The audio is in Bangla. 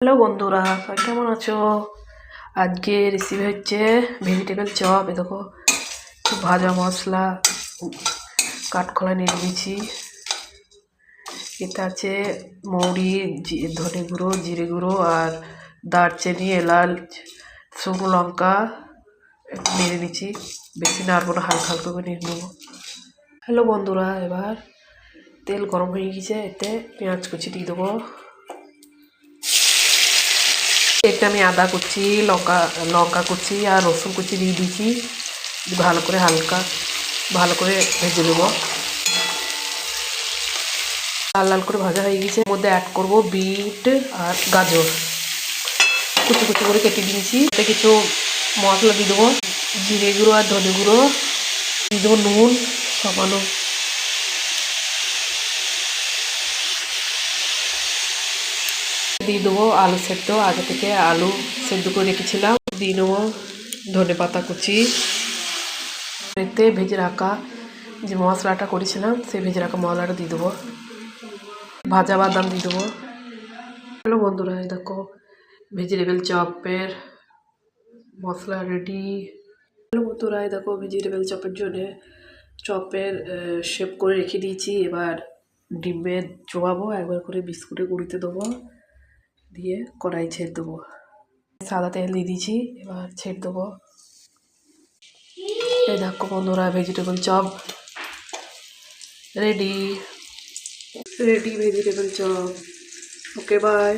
হ্যালো বন্ধুরা, সবাই কেমন আছো? আজকে রেসিপি হচ্ছে ভেজিটেবল চপ। এ দেখো, একটু ভাজা মশলা কাঠখোলা নিয়ে দিয়েছি। এটা আছে মৌরি, ধনে গুঁড়ো, জিরে গুঁড়ো আর দারচিনি, এলাচ, শুকনো লঙ্কা একটু নেড়ে নিচ্ছি। বেশি নাড়বো না, হালকা হালকা করে নেড়ে নেবো। হ্যালো বন্ধুরা, এবার তেল গরম হয়ে গেছে, এতে পেঁয়াজ কুচি দিয়ে দেবো। এতে আমি আদা কুচি, লঙ্কা কুচি আর রসুন কুচি দিয়ে দিয়েছি। ভালো করে ভেজে নেব। লাল লাল করে ভাজা হয়ে গেছে। এর মধ্যে অ্যাড করব বিট আর গাজর, কুচি কুচি করে কেটে দিয়েছি। এতে কিছু মশলা দিয়ে দেবো, জিরে গুঁড়ো আর ধনে গুঁড়ো দিয়ে দেবো, নুন সামান্য, দিয়ে দেবো আলু সেদ্ধ। আগে থেকে আলু সেদ্ধ করে রেখেছিলাম, দিয়ে দেবো ধনে পাতা কুচি। এতে ভেজে রাখা যে মশলাটা করেছিলাম, সেই ভেজে রাখা মশলাটা দিয়ে দেবো। ভাজা বাদাম দিয়ে দেবো। হ্যালো বন্ধুরা, এই দেখো ভেজিটেবল চপের মশলা রেডি। হ্যালো বন্ধুরা, এই দেখো ভেজিটেবল চপের জন্যে চপের শেপ করে রেখে দিয়েছি। এবার ডিমে চোবাবো, একবার করে বিস্কুটে গুঁড়িতে দেবো, দিয়ে কড়াই ছেড়ে দেবো। সাদা তেল দিয়ে দিয়েছি, এবার ছেড়ে দেবো। এই দেখো বন্ধুরা, vegetable chop ready vegetable chop. Okay, by.